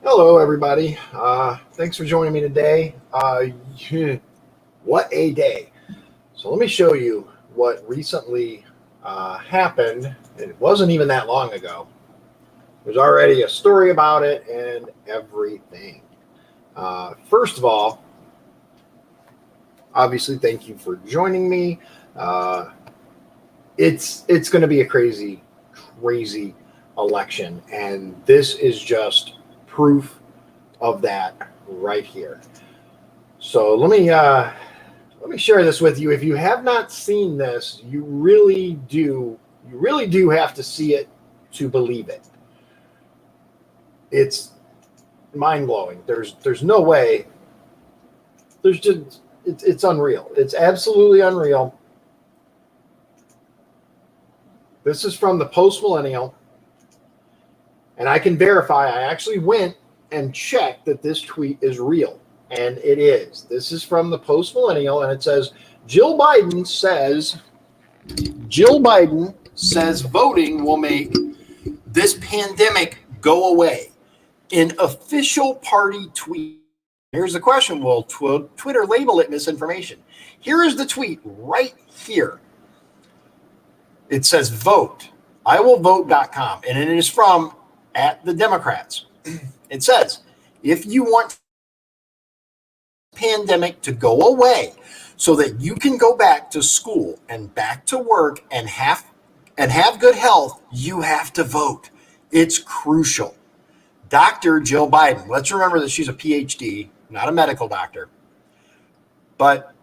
Hello, everybody. Thanks for joining me today. What a day. So, let me show you what recently happened. It wasn't even that long ago. There's already a story about it and everything. First of all, obviously, thank you for joining me. Uh, it's going to be a crazy election, and this is just proof of that right here. So let me share this with you. If you have not seen this, you really do have to see it to believe it. It's mind blowing. There's no way. There's just it's unreal. It's absolutely unreal. This is from the Post Millennial, and I can verify. I actually went and checked that this tweet is real, and it is. This is from the Post Millennial, and it says Jill Biden says Jill Biden says voting will make this pandemic go away. An official party tweet. Here's the question. Will Twitter label it misinformation? Here is the tweet right here. It says vote. IWillVote.com. And it is from at the Democrats. It says, if you want pandemic to go away so that you can go back to school and back to work and have good health, you have to vote. It's crucial. Dr. Jill Biden, let's remember that she's a PhD, not a medical doctor. But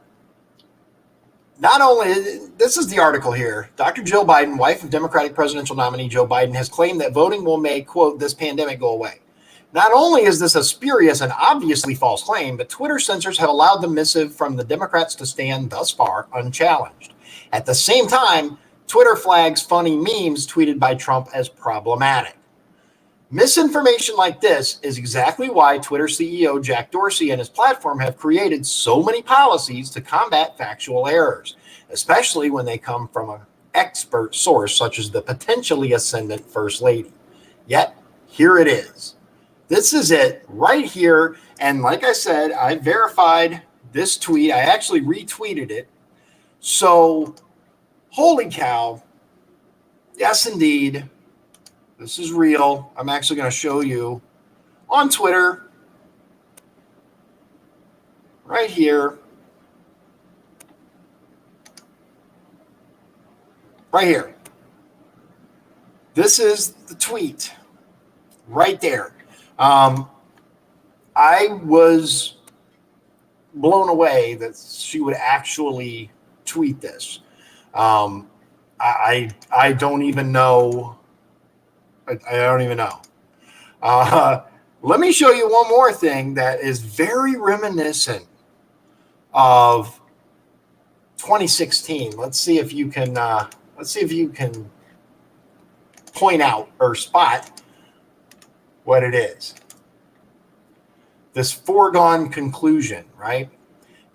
not only, this is the article here. Dr. Jill Biden, wife of Democratic presidential nominee Joe Biden, has claimed that voting will make, quote, this pandemic go away. Not only is this a spurious and obviously false claim, but Twitter censors have allowed the missive from the Democrats to stand thus far unchallenged. At the same time, Twitter flags funny memes tweeted by Trump as problematic. Misinformation like this is exactly why Twitter CEO Jack Dorsey and his platform have created so many policies to combat factual errors, especially when they come from an expert source such as the potentially ascendant First Lady. Yet, here it is. This is it right here. And like I said, I verified this tweet. I actually retweeted it. So, holy cow. Yes, indeed. This is real. I'm actually going to show you on Twitter right here. Right here. This is the tweet right there. I was blown away that she would actually tweet this. I don't even know. I don't even know. Let me show you one more thing that is very reminiscent of 2016. Let's see if you can point out or spot what it is. This foregone conclusion, right?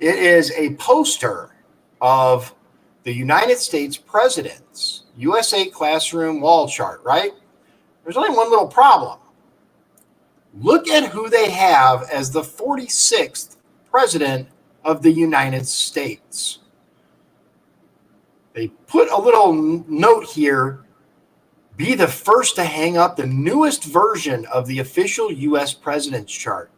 It is a poster of the United States president's USA classroom wall chart, right? There's only one little problem. Look at who they have as the 46th president of the United States. They put a little note here, be the first to hang up the newest version of the official U.S. president's chart.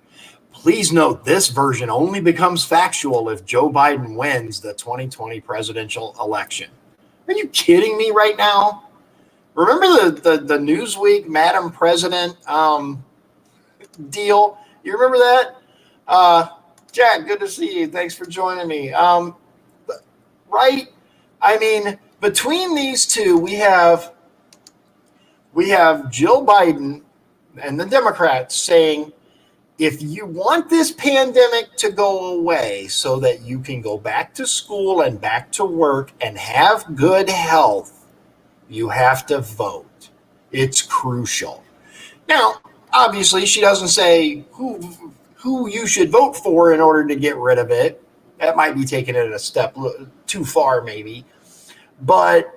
Please note this version only becomes factual if Joe Biden wins the 2020 presidential election. Are you kidding me right now? Remember the Newsweek Madam President deal? You remember that? Jack, good to see you. Thanks for joining me. Right? I mean, between these two, we have Jill Biden and the Democrats saying, if you want this pandemic to go away so that you can go back to school and back to work and have good health, you have to vote. It's crucial. Now, obviously, she doesn't say who you should vote for in order to get rid of it. That might be taking it a step too far, maybe. But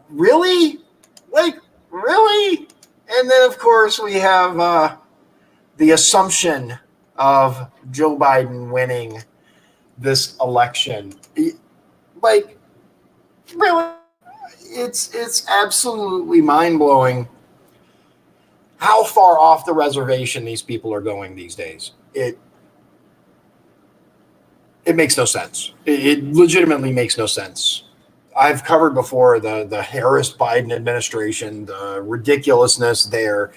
really? Like, really? And then, of course, we have the assumption of Joe Biden winning this election. Like, really, it's absolutely mind-blowing how far off the reservation these people are going these days. It makes no sense. It legitimately makes no sense. I've covered before the Harris Biden administration, the ridiculousness there.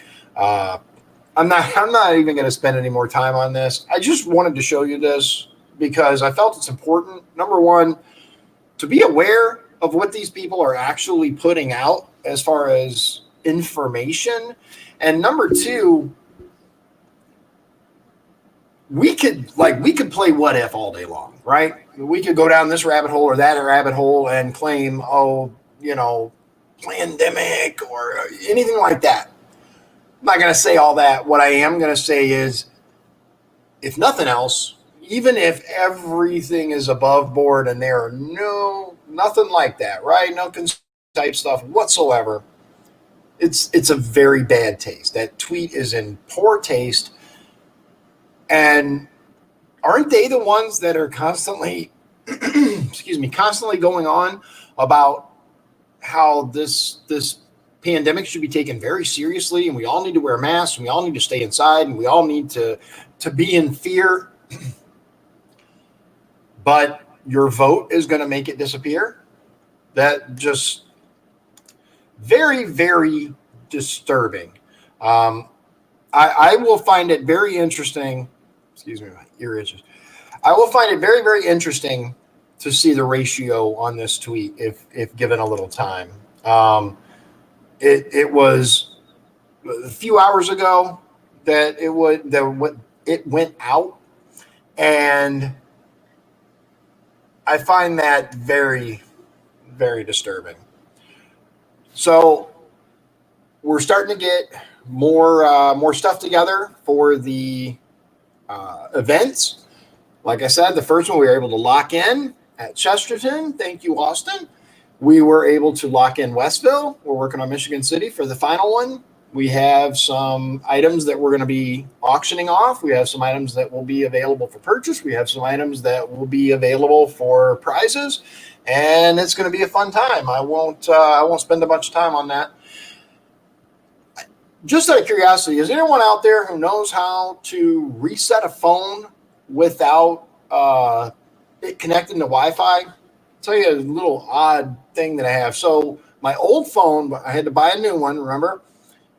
I'm not even going to spend any more time on this. I just wanted to show you this because I felt it's important. Number one, to be aware of what these people are actually putting out as far as information. And number two, we could play what if all day long, right? We could go down this rabbit hole or that rabbit hole and claim, pandemic or anything like that. I'm not going to say all that. What I am going to say is, if nothing else, even if everything is above board and there are nothing like that, right? No type stuff whatsoever. It's a very bad taste. That tweet is in poor taste. And aren't they the ones that are constantly, constantly going on about how this pandemic should be taken very seriously, and we all need to wear masks, and we all need to stay inside, and we all need to be in fear? But your vote is going to make it disappear? That just very, very disturbing. I will find it very interesting. Excuse me, my ear itches. I will find it very, very interesting to see the ratio on this tweet if given a little time. It was a few hours ago that it went out, and I find that very, very disturbing. So we're starting to get more stuff together for the events. Like I said, the first one we were able to lock in at Chesterton. Thank you, Austin. We were able to lock in Westville. We're working on Michigan City for the final one. We have some items that we're going to be auctioning off. We have some items that will be available for purchase. We have some items that will be available for prizes, and it's going to be a fun time. I won't spend a bunch of time on that. Just out of curiosity, is anyone out there who knows how to reset a phone without it connecting to Wi-Fi? I'll tell you a little odd thing that I have. So my old phone, I had to buy a new one, remember?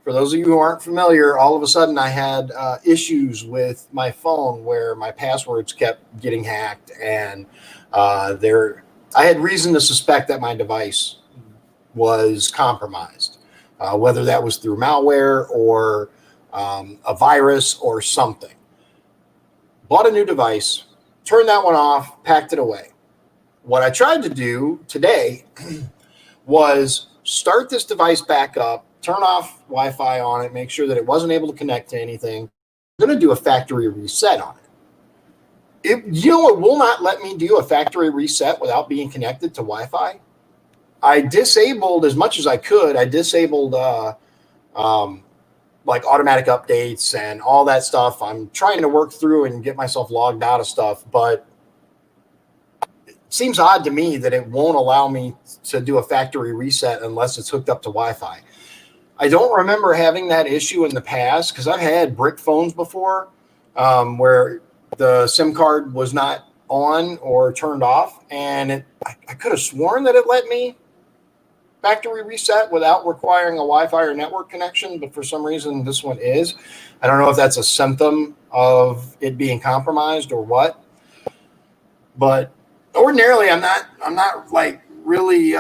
For those of you who aren't familiar, all of a sudden I had issues with my phone where my passwords kept getting hacked, and I had reason to suspect that my device was compromised, whether that was through malware or a virus or something. Bought a new device, turned that one off, packed it away. What I tried to do today was start this device back up, turn off Wi-Fi on it, make sure that it wasn't able to connect to anything. I'm going to do a factory reset on it. It will not let me do a factory reset without being connected to Wi-Fi. I disabled as much as I could. I disabled like automatic updates and all that stuff. I'm trying to work through and get myself logged out of stuff, but it seems odd to me that it won't allow me to do a factory reset unless it's hooked up to Wi-Fi. I don't remember having that issue in the past because I've had brick phones before where the SIM card was not on or turned off, and I could have sworn that it let me factory reset without requiring a Wi-Fi or network connection, but for some reason this one is. I don't know if that's a symptom of it being compromised or what, but ordinarily I'm not like really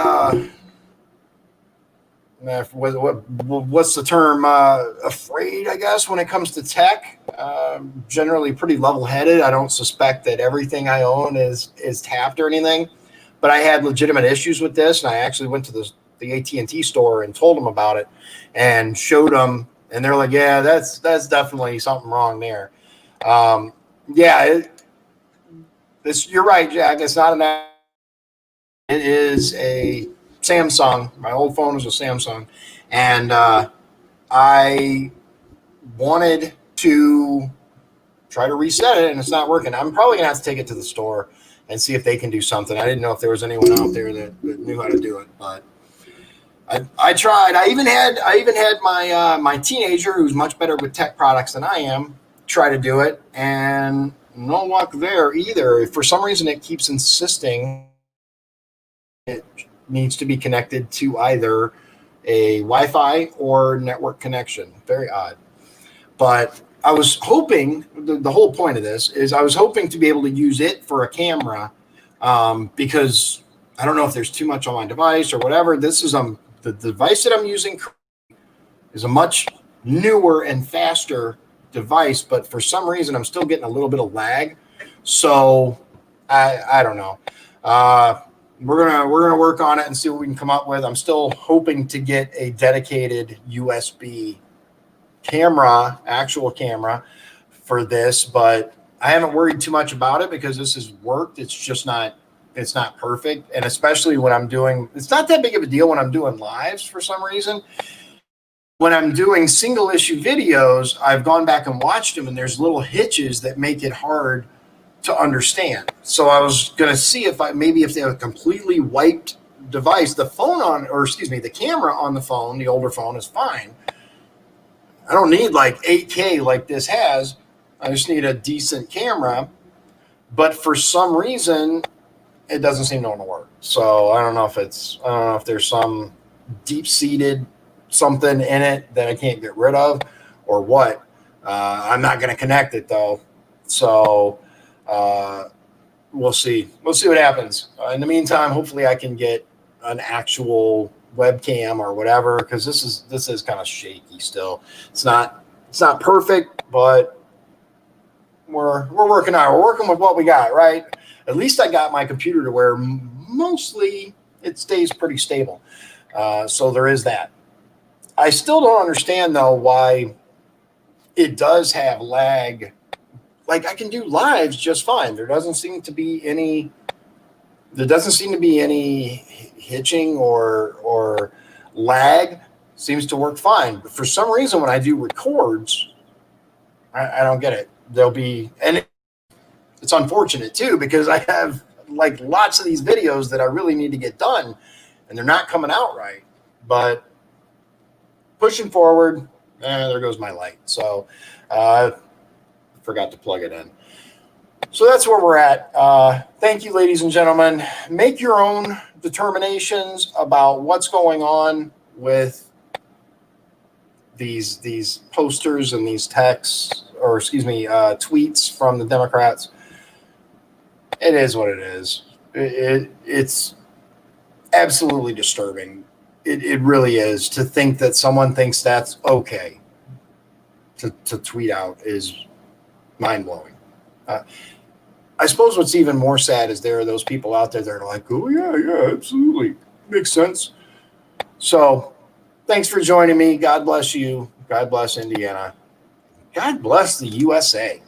what's the term, afraid, I guess, when it comes to tech. Generally pretty level-headed. I don't suspect that everything I own is tapped or anything, but I had legitimate issues with this, and I actually went to the AT&T store and told them about it and showed them, and they're like, yeah, that's definitely something wrong there. You're right, Jack. It's not it is a Samsung. My old phone was a Samsung, and I wanted to try to reset it, and it's not working. I'm probably gonna have to take it to the store and see if they can do something. I didn't know if there was anyone out there that knew how to do it, but I tried. I even had my teenager, who's much better with tech products than I am, try to do it, and no luck there either. For some reason, it keeps insisting it needs to be connected to either a Wi-Fi or network connection. Very odd. But I was hoping, the whole point of this is I was hoping to be able to use it for a camera, because I don't know if there's too much on my device or whatever. This is the device that I'm using is a much newer and faster device, but for some reason I'm still getting a little bit of lag. So I don't know. We're gonna work on it and see what we can come up with. I'm still hoping to get a dedicated USB camera, actual camera for this, but I haven't worried too much about it because this has worked. It's not perfect. And especially when it's not that big of a deal when I'm doing lives for some reason. When I'm doing single issue videos, I've gone back and watched them, and there's little hitches that make it hard to understand. So I was going to see if they have a completely wiped device, the camera on the phone, the older phone is fine. I don't need like 8K like this has. I just need a decent camera. But for some reason, it doesn't seem to want to work. So I don't know if there's some deep-seated something in it that I can't get rid of or what. I'm not going to connect it though. So we'll see. We'll see what happens. In the meantime, hopefully I can get an actual webcam or whatever, because this is kind of shaky still. It's not perfect, but we're working on it. We're working with what we got, right? At least I got my computer to where mostly it stays pretty stable. So there is that. I still don't understand though why it does have lag. Like I can do lives just fine. There doesn't seem to be any hitching or lag. Seems to work fine. But for some reason, when I do records, I don't get it. It's unfortunate too, because I have like lots of these videos that I really need to get done, and they're not coming out right. But pushing forward, there goes my light. So forgot to plug it in. So that's where we're at. Thank you, ladies and gentlemen. Make your own determinations about what's going on with these posters and these texts, or tweets from the Democrats. It is what it is. It's absolutely disturbing. It really is, to think that someone thinks that's okay to tweet out is mind-blowing. I suppose what's even more sad is there are those people out there that are like, oh, yeah, absolutely. Makes sense. So thanks for joining me. God bless you. God bless Indiana. God bless the USA.